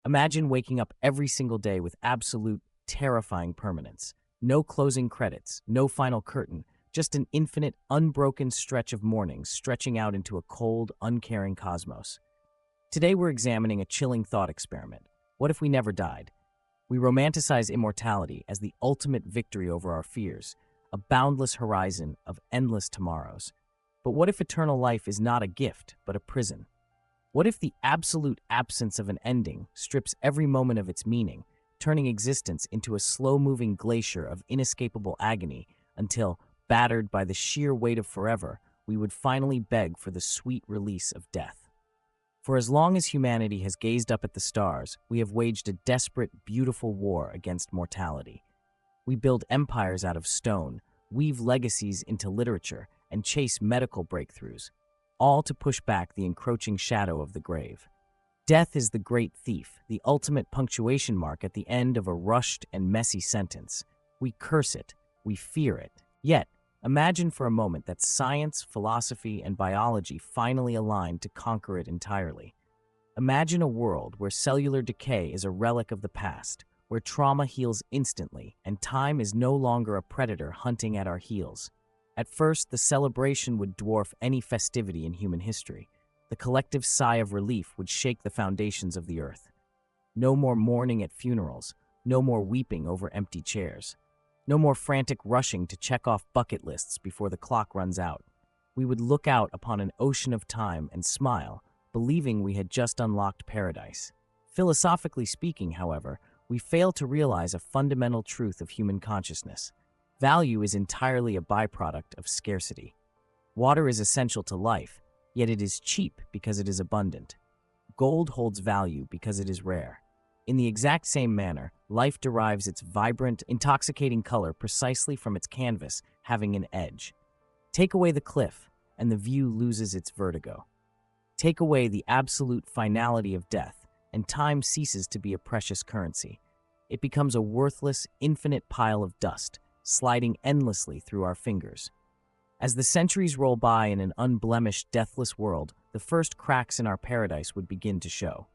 Imagine waking up every single day with absolute, terrifying permanence. No closing credits, no final curtain, just an infinite, unbroken stretch of mornings stretching out into a cold, uncaring cosmos. Today we're examining a chilling thought experiment. What if we never died? We romanticize immortality as the ultimate victory over our fears, a boundless horizon of endless tomorrows. But what if eternal life is not a gift, but a prison? What if the absolute absence of an ending strips every moment of its meaning, turning existence into a slow-moving glacier of inescapable agony until, battered by the sheer weight of forever, we would finally beg for the sweet release of death? For as long as humanity has gazed up at the stars, we have waged a desperate, beautiful war against mortality. We build empires out of stone, weave legacies into literature, and chase medical breakthroughs, all to push back the encroaching shadow of the grave. Death is the great thief, the ultimate punctuation mark at the end of a rushed and messy sentence. We curse it, we fear it. Yet, imagine for a moment that science, philosophy, and biology finally align to conquer it entirely. Imagine a world where cellular decay is a relic of the past, where trauma heals instantly and time is no longer a predator hunting at our heels. At first, the celebration would dwarf any festivity in human history. The collective sigh of relief would shake the foundations of the earth. No more mourning at funerals, no more weeping over empty chairs. No more frantic rushing to check off bucket lists before the clock runs out. We would look out upon an ocean of time and smile, believing we had just unlocked paradise. Philosophically speaking, however, we fail to realize a fundamental truth of human consciousness. Value is entirely a byproduct of scarcity. Water is essential to life, yet it is cheap because it is abundant. Gold holds value because it is rare. In the exact same manner, life derives its vibrant, intoxicating color precisely from its canvas having an edge. Take away the cliff, and the view loses its vertigo. Take away the absolute finality of death, and time ceases to be a precious currency. It becomes a worthless, infinite pile of dust, sliding endlessly through our fingers. As the centuries roll by in an unblemished, deathless world, the first cracks in our paradise would begin to show.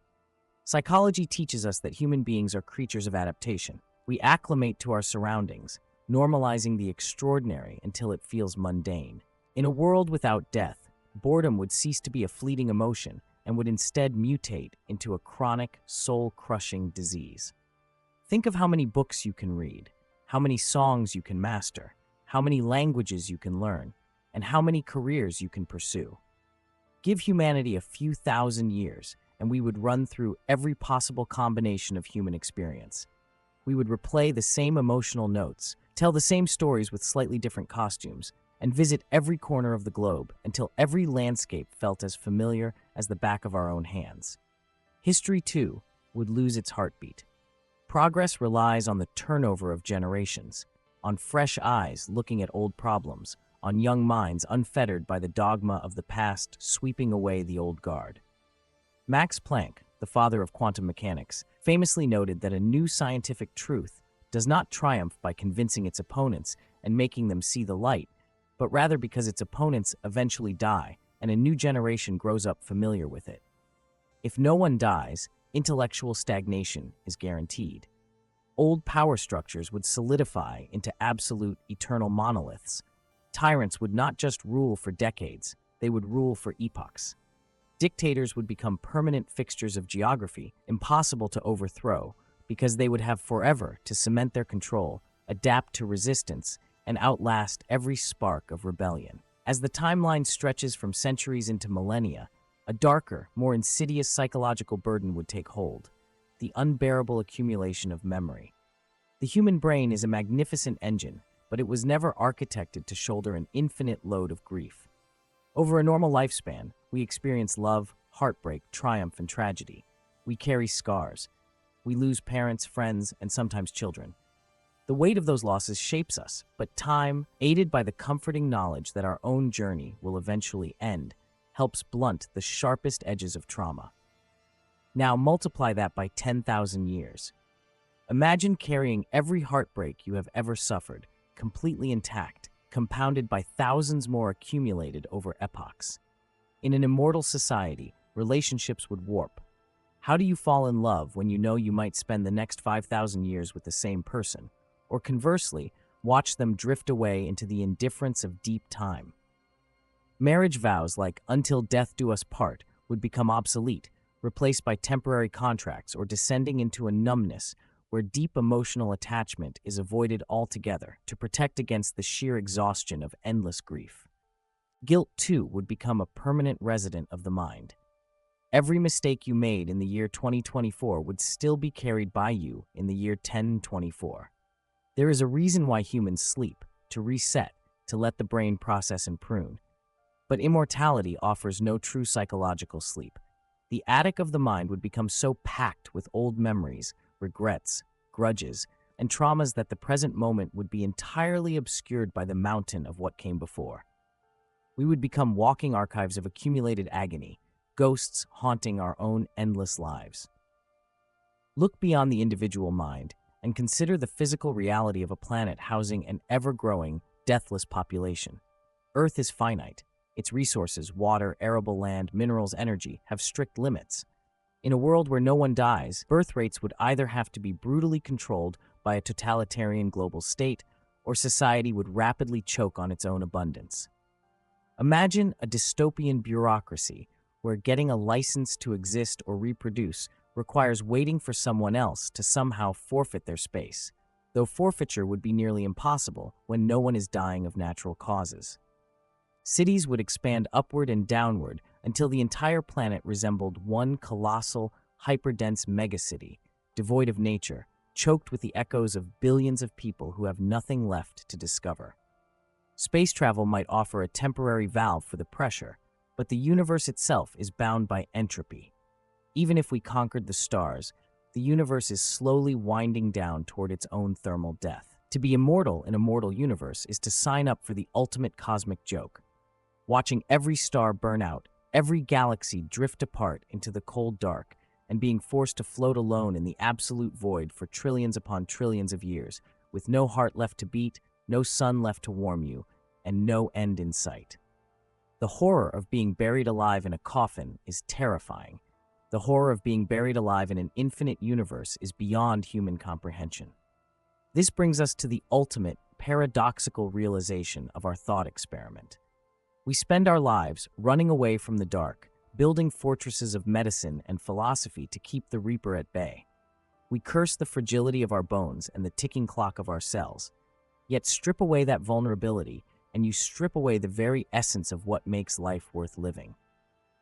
Psychology teaches us that human beings are creatures of adaptation. We acclimate to our surroundings, normalizing the extraordinary until it feels mundane. In a world without death, boredom would cease to be a fleeting emotion and would instead mutate into a chronic, soul-crushing disease. Think of how many books you can read, how many songs you can master, how many languages you can learn, and how many careers you can pursue. Give humanity a few thousand years, and we would run through every possible combination of human experience. We would replay the same emotional notes, tell the same stories with slightly different costumes, and visit every corner of the globe until every landscape felt as familiar as the back of our own hands. History, too, would lose its heartbeat. Progress relies on the turnover of generations, on fresh eyes looking at old problems, on young minds unfettered by the dogma of the past sweeping away the old guard. Max Planck, the father of quantum mechanics, famously noted that a new scientific truth does not triumph by convincing its opponents and making them see the light, but rather because its opponents eventually die and a new generation grows up familiar with it. If no one dies, intellectual stagnation is guaranteed. Old power structures would solidify into absolute, eternal monoliths. Tyrants would not just rule for decades, they would rule for epochs. Dictators would become permanent fixtures of geography, impossible to overthrow, because they would have forever to cement their control, adapt to resistance, and outlast every spark of rebellion. As the timeline stretches from centuries into millennia, a darker, more insidious psychological burden would take hold: the unbearable accumulation of memory. The human brain is a magnificent engine, but it was never architected to shoulder an infinite load of grief. Over a normal lifespan, we experience love, heartbreak, triumph, and tragedy. We carry scars. We lose parents, friends, and sometimes children. The weight of those losses shapes us, but time, aided by the comforting knowledge that our own journey will eventually end, helps blunt the sharpest edges of trauma. Now multiply that by 10,000 years. Imagine carrying every heartbreak you have ever suffered, completely intact, compounded by thousands more accumulated over epochs. In an immortal society, relationships would warp. How do you fall in love when you know you might spend the next 5,000 years with the same person? Or conversely, watch them drift away into the indifference of deep time? Marriage vows like "until death do us part" would become obsolete, replaced by temporary contracts or descending into a numbness where deep emotional attachment is avoided altogether to protect against the sheer exhaustion of endless grief. Guilt, too, would become a permanent resident of the mind. Every mistake you made in the year 2024 would still be carried by you in the year 1024. There is a reason why humans sleep: to reset, to let the brain process and prune. But immortality offers no true psychological sleep. The attic of the mind would become so packed with old memories, regrets, grudges, and traumas that the present moment would be entirely obscured by the mountain of what came before. We would become walking archives of accumulated agony, ghosts haunting our own endless lives. Look beyond the individual mind and consider the physical reality of a planet housing an ever-growing, deathless population. Earth is finite. Its resources, water, arable land, minerals, energy, have strict limits. In a world where no one dies, birth rates would either have to be brutally controlled by a totalitarian global state, or society would rapidly choke on its own abundance. Imagine a dystopian bureaucracy where getting a license to exist or reproduce requires waiting for someone else to somehow forfeit their space, though forfeiture would be nearly impossible when no one is dying of natural causes. Cities would expand upward and downward until the entire planet resembled one colossal, hyperdense megacity, devoid of nature, choked with the echoes of billions of people who have nothing left to discover. Space travel might offer a temporary valve for the pressure, but the universe itself is bound by entropy. Even if we conquered the stars, the universe is slowly winding down toward its own thermal death. To be immortal in a mortal universe is to sign up for the ultimate cosmic joke. Watching every star burn out, every galaxy drift apart into the cold dark, and being forced to float alone in the absolute void for trillions upon trillions of years, with no heart left to beat, no sun left to warm you, and no end in sight. The horror of being buried alive in a coffin is terrifying. The horror of being buried alive in an infinite universe is beyond human comprehension. This brings us to the ultimate, paradoxical realization of our thought experiment. We spend our lives running away from the dark, building fortresses of medicine and philosophy to keep the reaper at bay. We curse the fragility of our bones and the ticking clock of our cells. Yet strip away that vulnerability, and you strip away the very essence of what makes life worth living.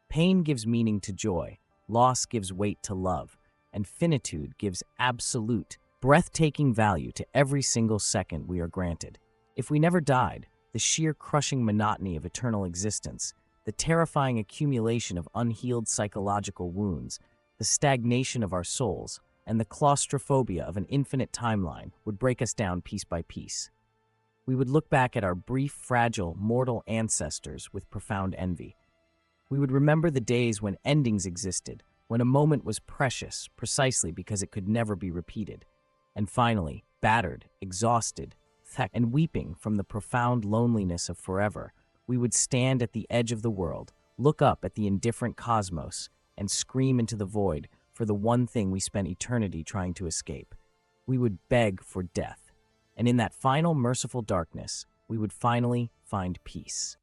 Pain gives meaning to joy, loss gives weight to love, and finitude gives absolute, breathtaking value to every single second we are granted. If we never died, the sheer crushing monotony of eternal existence, the terrifying accumulation of unhealed psychological wounds, the stagnation of our souls, and the claustrophobia of an infinite timeline would break us down piece by piece. We would look back at our brief, fragile, mortal ancestors with profound envy. We would remember the days when endings existed, when a moment was precious precisely because it could never be repeated. And finally, battered, exhausted, and weeping from the profound loneliness of forever, we would stand at the edge of the world, look up at the indifferent cosmos, and scream into the void for the one thing we spent eternity trying to escape. We would beg for death, and in that final merciful darkness, we would finally find peace.